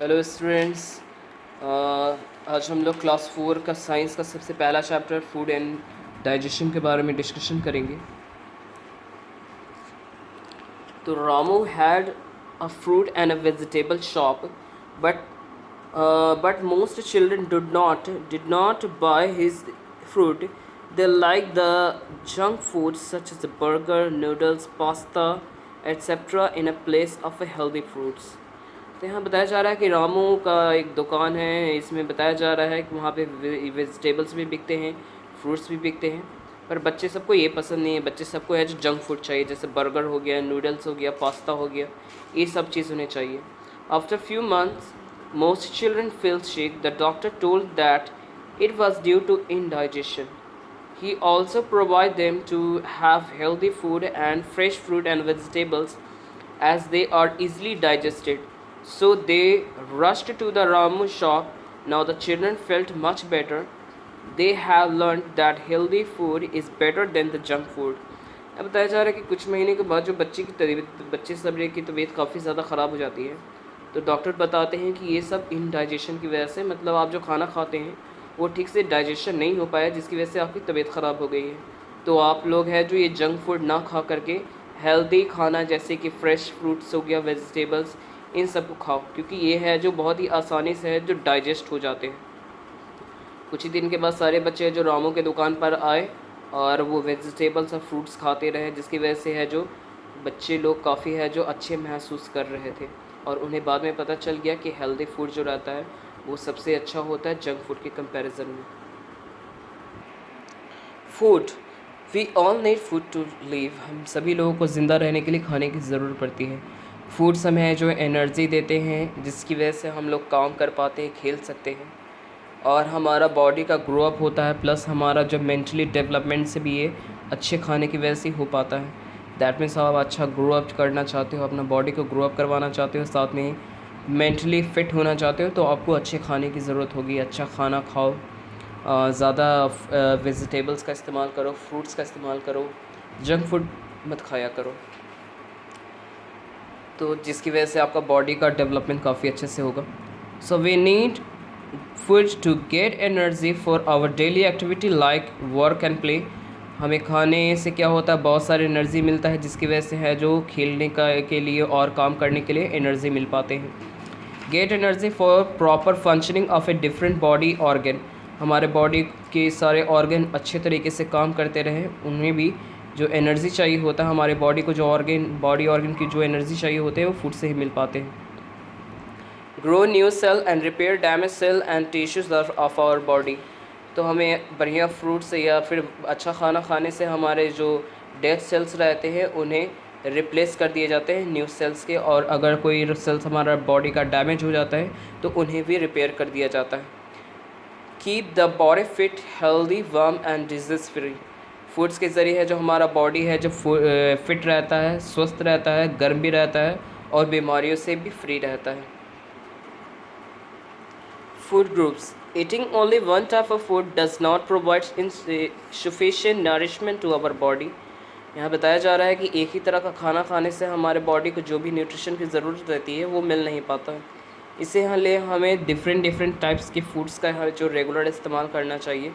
Hello students. आज हम लोग क्लास 4 का साइंस का सबसे पहला चैप्टर फूड एंड डाइजेशन के बारे में डिस्कशन करेंगे। तो Ramu had a fruit and a vegetable shop, but most children did not buy his fruit. They liked the junk food such as the burger, noodles, pasta, etc. in a place of a healthy fruits. तो यहाँ बताया जा रहा है कि रामू का एक दुकान है। इसमें बताया जा रहा है कि वहाँ पे वेजिटेबल्स भी बिकते हैं, फ्रूट्स भी बिकते हैं, पर बच्चे सबको ये पसंद नहीं है। बच्चे सबको है जो जंक फूड चाहिए, जैसे बर्गर हो गया, नूडल्स हो गया, पास्ता हो गया, ये सब चीज़ उन्हें चाहिए। After few months most children feel sick. The doctor told that it was due to indigestion. He also provided them to have healthy food and fresh fruit and vegetables as they are easily digested. So they rushed to the Ramu shop. Now the children felt much better. They have learned that healthy food is better than the junk food. अब बताया जा रहा है कि कुछ महीने के बाद जो बच्चे सब की तबीयत काफ़ी ज़्यादा ख़राब हो जाती है, तो डॉक्टर बताते हैं कि ये सब इनडाइजेशन की वजह से, मतलब आप जो खाना खाते हैं वो ठीक से डाइजेशन नहीं हो पाया, जिसकी वजह से आपकी तबीयत ख़राब हो गई है। तो आप लोग हैं जो ये जंक फूड ना खा करके हेल्दी खाना जैसे कि फ्रेश फ्रूट्स हो गया, वेजिटेबल्स, इन सब को खाओ, क्योंकि ये है जो बहुत ही आसानी से है जो डाइजेस्ट हो जाते हैं। कुछ ही दिन के बाद सारे बच्चे जो रामू के दुकान पर आए और वो वेजिटेबल्स और फ्रूट्स खाते रहे, जिसकी वजह से है जो बच्चे लोग काफ़ी है जो अच्छे महसूस कर रहे थे, और उन्हें बाद में पता चल गया कि हेल्दी फूड जो रहता है वो सबसे अच्छा होता है जंक फूड के कंपैरिजन में। Food, we all need food to live. हम सभी लोगों को ज़िंदा रहने के लिए खाने की ज़रूरत पड़ती है। फूड्स हमें जो एनर्जी देते हैं, जिसकी वजह से हम लोग काम कर पाते हैं, खेल सकते हैं, और हमारा बॉडी का ग्रो अप होता है, प्लस हमारा जो मेंटली डेवलपमेंट से भी ये अच्छे खाने की वजह से हो पाता है। दैट मीन्स आप अच्छा ग्रो अप करना चाहते हो, अपना बॉडी को ग्रो अप करवाना चाहते हो, साथ में मेंटली फिट होना चाहते हो, तो आपको अच्छे खाने की ज़रूरत होगी। अच्छा खाना खाओ, ज़्यादा वेजिटेबल्स का इस्तेमाल करो, फ्रूट्स का इस्तेमाल करो, जंक फूड मत खाया करो, तो जिसकी वजह से आपका बॉडी का डेवलपमेंट काफ़ी अच्छे से होगा। So we need food to get energy for our daily activity like work and play. हमें खाने से क्या होता है, बहुत सारी एनर्जी मिलता है, जिसकी वजह से है जो खेलने का के लिए और काम करने के लिए एनर्जी मिल पाते हैं। Gate energy for proper functioning of a different body organ. हमारे बॉडी के सारे ऑर्गन अच्छे तरीके से काम करते रहें, उन्हें भी जो एनर्जी चाहिए होता है, हमारे बॉडी को जो बॉडी ऑर्गन की जो एनर्जी चाहिए होते हैं वो फूड से ही मिल पाते हैं। Grow new cell and repair damage cell and tissues of our body. तो हमें बढ़िया फ्रूट से या फिर अच्छा खाना खाने से हमारे जो डेड सेल्स रहते हैं उन्हें रिप्लेस कर दिए जाते हैं न्यू सेल्स के, और अगर कोई सेल्स हमारा बॉडी का डैमेज हो जाता है तो उन्हें भी रिपेयर कर दिया जाता है। Keep the body fit, healthy, warm and disease free. Foods के ज़रिए है जो हमारा बॉडी है जो फिट रहता है, स्वस्थ रहता है, गर्म भी रहता है, और बीमारियों से भी फ्री रहता है। Food groups, eating only one type of food does not provide sufficient nourishment to our body. यहाँ बताया जा रहा है कि एक ही तरह का खाना खाने से हमारे बॉडी को जो भी न्यूट्रिशन की ज़रूरत रहती है वो मिल नहीं पाता है। इसे हमें डिफरेंट टाइप्स के फूड्स का जो रेगुलर इस्तेमाल करना चाहिए,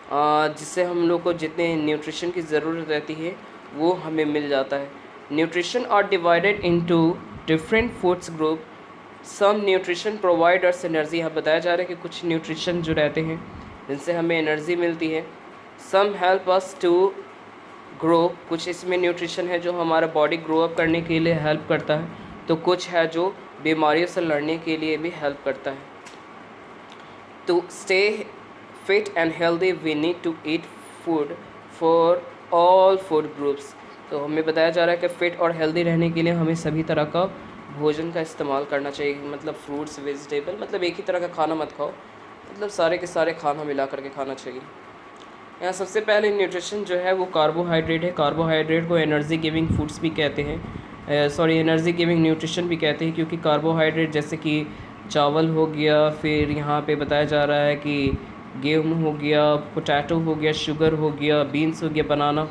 जिससे हम लोग को जितने न्यूट्रिशन की ज़रूरत रहती है वो हमें मिल जाता है। Nutrition are divided into different foods group. Some nutrition provide us energy. यहाँ बताया जा रहा है कि कुछ न्यूट्रिशन जो रहते हैं जिनसे हमें एनर्जी मिलती है। Some help us to grow. कुछ इसमें न्यूट्रिशन है जो हमारा बॉडी ग्रो अप करने के लिए हेल्प करता है, तो कुछ है जो बीमारियों से लड़ने के लिए भी हेल्प करता है। To stay fit and healthy we need to eat food for all food groups. तो हमें बताया जा रहा है कि फ़िट और हेल्दी रहने के लिए हमें सभी तरह का भोजन का इस्तेमाल करना चाहिए, मतलब फ्रूट्स, वेजिटेबल, मतलब एक ही तरह का खाना मत खाओ, मतलब सारे के सारे खाना मिला करके खाना चाहिए। यहाँ सबसे पहले न्यूट्रिशन जो है वो कार्बोहाइड्रेट है। कार्बोहाइड्रेट को एनर्जी गिविंग फूड्स भी कहते हैं, एनर्जी गिविंग न्यूट्रिशन भी कहते हैं, क्योंकि कार्बोहाइड्रेट जैसे कि चावल हो गया, फिर यहाँ पे बताया जा रहा है कि गेहूँ हो गया, पोटैटो हो गया, शुगर हो गया, बीन्स हो गया, बनाना,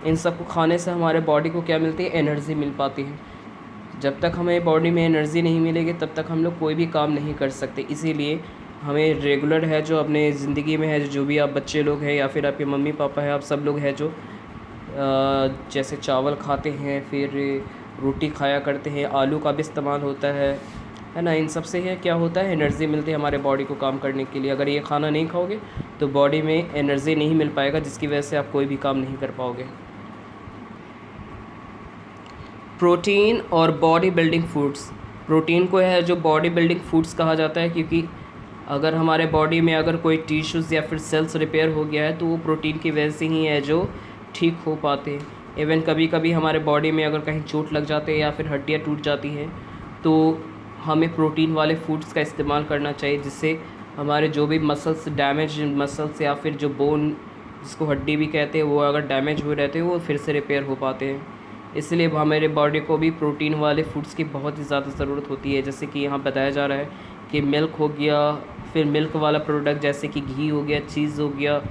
इन सब को खाने से हमारे बॉडी को क्या मिलती है, एनर्जी मिल पाती है। जब तक हमें बॉडी में एनर्जी नहीं मिलेगी तब तक हम लोग कोई भी काम नहीं कर सकते। इसीलिए हमें रेगुलर है जो अपने ज़िंदगी में है, जो भी आप बच्चे लोग हैं या फिर आपके मम्मी पापा हैं, आप सब लोग हैं जो जैसे चावल खाते हैं, फिर रोटी खाया करते हैं, आलू का भी इस्तेमाल होता है ना। इन सब से है क्या होता है, एनर्जी मिलती है हमारे बॉडी को काम करने के लिए। अगर ये खाना नहीं खाओगे तो बॉडी में एनर्जी नहीं मिल पाएगा, जिसकी वजह से आप कोई भी काम नहीं कर पाओगे। प्रोटीन और बॉडी बिल्डिंग फूड्स। प्रोटीन को है जो बॉडी बिल्डिंग फूड्स कहा जाता है, क्योंकि अगर हमारे बॉडी में अगर कोई टिश्यूज़ या फिर सेल्स रिपेयर हो गया है तो वो प्रोटीन की वजह से ही है जो ठीक हो पाते हैं। इवन कभी कभी हमारे बॉडी में अगर कहीं चोट लग जाते हैं या फिर हड्डियाँ टूट जाती हैं तो हमें प्रोटीन वाले फूड्स का इस्तेमाल करना चाहिए, जिससे हमारे जो भी मसल्स डैमेज मसल्स या फिर जो बोन जिसको हड्डी भी कहते हैं वो अगर डैमेज हुए रहते हैं वो फिर से रिपेयर हो पाते हैं। इसलिए हमारे बॉडी को भी प्रोटीन वाले फूड्स की बहुत ही ज़्यादा ज़रूरत होती है। जैसे कि यहाँ बताया जा रहा है कि मिल्क हो गया, फिर मिल्क वाला प्रोडक्ट जैसे कि घी हो गया, चीज़ हो गया,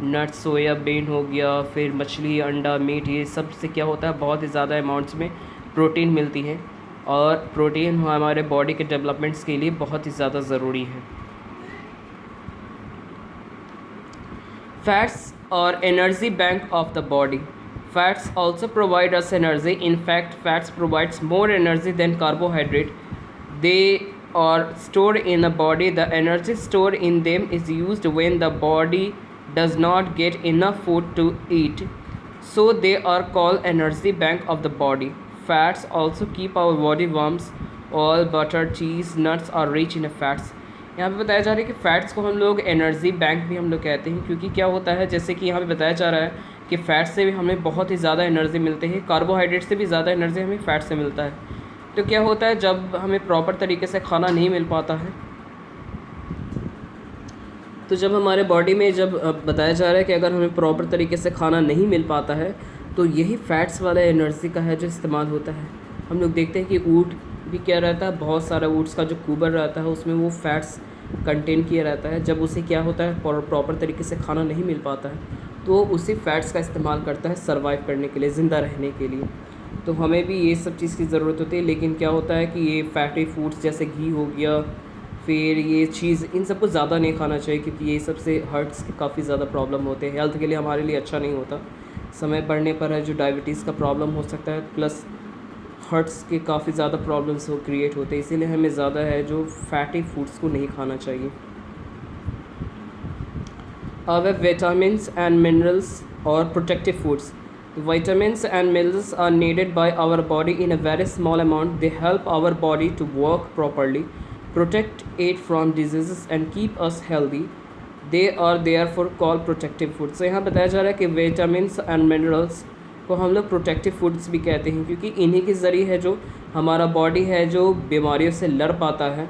नट्स सोयाबीन हो गया, फिर मछली, अंडा, मीट, ये सब से क्या होता है बहुत ही ज़्यादा अमाउंट्स में प्रोटीन मिलती है। और प्रोटीन हमारे बॉडी के डेवलपमेंट्स के लिए बहुत ही ज़्यादा ज़रूरी है। फैट्स और energy bank of the body. Fats also provide us energy. In fact, fats provides more energy than carbohydrate. They are stored in the body. The energy stored in them is used when the body does not get enough food to eat. So they are called energy bank of the body. Fats also keep our body warm. Oil, butter, cheese, nuts are rich in fats. यहाँ पे बताया जा रहा है कि fats को हम लोग एनर्जी बैंक भी हम लोग कहते हैं, क्योंकि क्या होता है जैसे कि यहाँ पे बताया जा रहा है कि फ़ैट से भी हमें बहुत ही ज़्यादा एनर्जी मिलती है, कार्बोहाइड्रेट से भी ज़्यादा एनर्जी हमें फ़ैट से मिलता है। तो क्या होता है जब हमें प्रॉपर तरीके से खाना नहीं मिल पाता है, तो जब हमारे बॉडी में जब बताया जा रहा है कि अगर हमें प्रॉपर तरीके से खाना नहीं मिल पाता है तो यही फ़ैट्स वाला एनर्जी का है जो इस्तेमाल होता है। हम लोग देखते हैं कि ऊँट भी क्या रहता है, बहुत सारा ऊँट्स का जो कुबर रहता है उसमें वो फैट्स कंटेन किया रहता है। जब उसे क्या होता है प्रॉपर तरीके से खाना नहीं मिल पाता है तो उसी फैट्स का इस्तेमाल करता है सर्वाइव करने के लिए, ज़िंदा रहने के लिए। तो हमें भी ये सब चीज़ की ज़रूरत होती है। लेकिन क्या होता है कि ये फैटी फूड्स जैसे घी हो गया, फिर ये चीज़, इन सबको ज़्यादा नहीं खाना चाहिए, क्योंकि ये सबसे हार्ट्स के काफ़ी ज़्यादा प्रॉब्लम होते हैं, हेल्थ के लिए हमारे लिए अच्छा नहीं होता। समय बढ़ने पर है जो डायबिटीज़ का प्रॉब्लम हो सकता है, प्लस हार्ट्स के काफ़ी ज़्यादा प्रॉब्लम्स हो क्रिएट होते हैं। इसीलिए हमें ज़्यादा है जो फैटी फूड्स को नहीं खाना चाहिए। Our vitamins and minerals or protective foods. Vitamins and minerals are needed by our body in a very small amount. They help our body to work properly, protect it from diseases and keep us healthy. They are therefore called protective foods. So यहाँ बताया जा रहा है कि vitamins and minerals को हम लोग protective foods भी कहते हैं, क्योंकि इन्हीं के ज़रिए है जो हमारा बॉडी है जो बीमारियों से लड़ पाता है।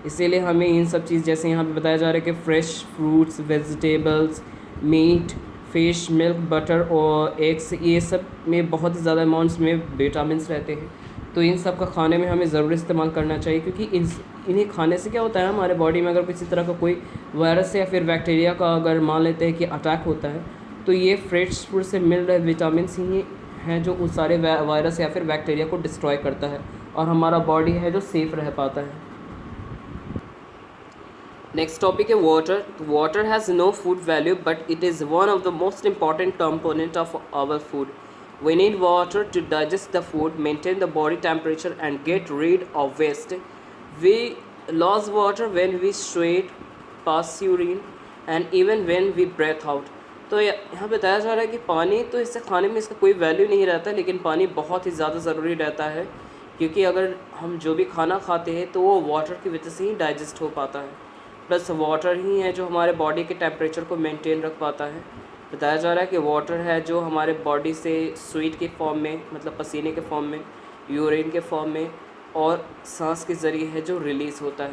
इसीलिए हमें इन सब चीज़ जैसे यहाँ पे बताया जा रहा है कि fresh fruits, vegetables, meat, fish, milk, butter और एग्स, ये सब में बहुत ही ज़्यादा अमाउंट्स में विटामिन्स रहते हैं। तो इन सब का खाने में हमें ज़रूर इस्तेमाल करना चाहिए, क्योंकि इन्हें खाने से क्या होता है हमारे बॉडी में अगर किसी तरह का कोई वायरस या फिर बैक्टीरिया का अगर मान लेते हैं कि अटैक होता है तो ये फ्रेश फूड से मिल रहे विटामिन्स ही हैं जो उस सारे वायरस या फिर बैक्टीरिया को डिस्ट्रॉय करता है और हमारा बॉडी है जो सेफ़ रह पाता है। नेक्स्ट टॉपिक है water. Water has no food value but it is one of the most important component of our food. We need water to digest the food, maintain the body temperature and get rid of waste. We loss water when we sweat, pass urine and even when we breathe out. तो यहाँ बताया जा रहा है कि पानी तो इससे खाने में इसका कोई वैल्यू नहीं रहता, लेकिन पानी बहुत ही ज़्यादा ज़रूरी रहता है, क्योंकि अगर हम जो भी खाना खाते हैं तो वो वाटर की वजह से ही डाइजेस्ट हो पाता है। प्लस वाटर ही है जो हमारे बॉडी के टेम्परेचर को मेंटेन रख पाता है। बताया जा रहा है कि वाटर है जो हमारे बॉडी से स्वेट के फॉर्म में, मतलब पसीने के फॉर्म में, यूरिन के फॉर्म में और सांस के ज़रिए है जो रिलीज़ होता है।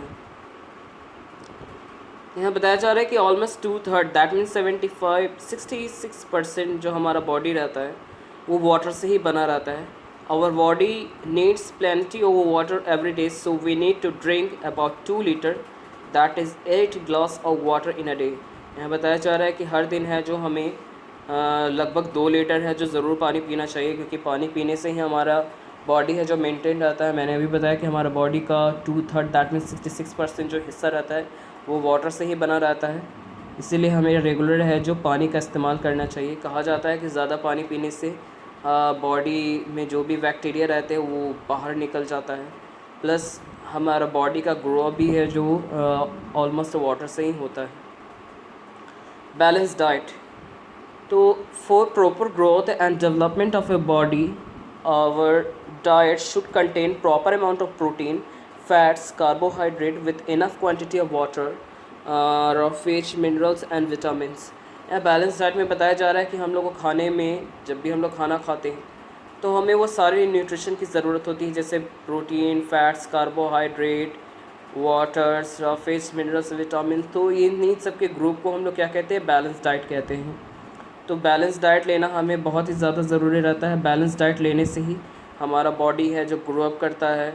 यहाँ बताया जा रहा है कि ऑलमोस्ट 2/3 दैट मीन्स 66% जो हमारा बॉडी रहता है वो वाटर से ही बना रहता है। Our body needs plenty of water every day, so we need to drink about 2 litre, that is 8 glass of water in a day. यहाँ बताया जा रहा है कि हर दिन है जो हमें लगभग 2 लीटर है जो ज़रूर पानी पीना चाहिए, क्योंकि पानी पीने से ही हमारा बॉडी है जो मेंटेन रहता है। मैंने अभी बताया कि हमारा बॉडी का 2/3 दैट मीन्स 66% जो हिस्सा रहता है वो वाटर से ही बना रहता है। इसीलिए हमें रेगुलर है जो पानी का इस्तेमाल करना चाहिए। कहा जाता है कि ज़्यादा पानी पीने से बॉडी में जो भी बैक्टीरिया रहते हैं वो बाहर निकल जाता है। प्लस हमारा बॉडी का ग्रो भी है जो ऑलमोस्ट वाटर से ही होता है। बैलेंस डाइट, तो for proper growth and development of a body our diet should contain proper amount of protein, fats, carbohydrate with enough quantity of water, raw fish, minerals and vitamins। यह balance diet में बताया जा रहा है कि हम लोग को खाने में, जब भी हम लोग खाना खाते हैं तो हमें वो सारी न्यूट्रिशन की ज़रूरत होती है, जैसे protein, fats, carbohydrate, waters, raw fish, minerals, vitamin. तो इन सब के ग्रुप को हम लोग क्या कहते हैं, बैलेंस डाइट कहते हैं। तो बैलेंस डाइट लेना हमें बहुत ही ज़्यादा ज़रूरी रहता है। बैलेंस डाइट लेने से ही हमारा बॉडी है जो ग्रो अप करता है,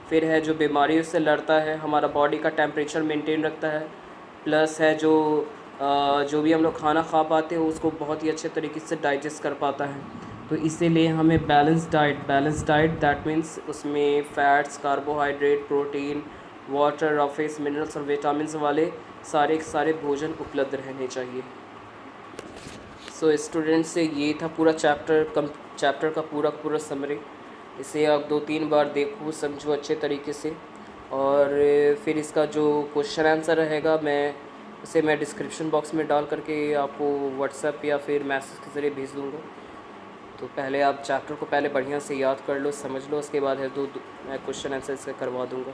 फिर है जो बीमारियों से लड़ता है, हमारा बॉडी का टेम्परेचर मेंटेन रखता है, प्लस है जो भी हम लोग खाना खा पाते हैं उसको बहुत ही अच्छे तरीके से डाइजेस्ट कर पाता है। तो इसीलिए हमें बैलेंस डाइट दैट मीन्स उसमें fats, carbohydrate, protein, water, office, minerals और विटामिन वाले सारे भोजन उपलब्ध रहने चाहिए। सो स्टूडेंट से ये था पूरा चैप्टर का पूरा समरी। इसे आप 2-3 बार देखो, समझो अच्छे तरीके से, और फिर इसका जो क्वेश्चन आंसर रहेगा मैं डिस्क्रिप्शन बॉक्स में डाल करके आपको व्हाट्सएप या फिर मैसेज के ज़रिए भेज दूँगा। तो पहले आप चैप्टर को बढ़िया से याद कर लो, समझ लो, उसके बाद है मैं क्वेश्चन आंसर इसका करवा दूँगा।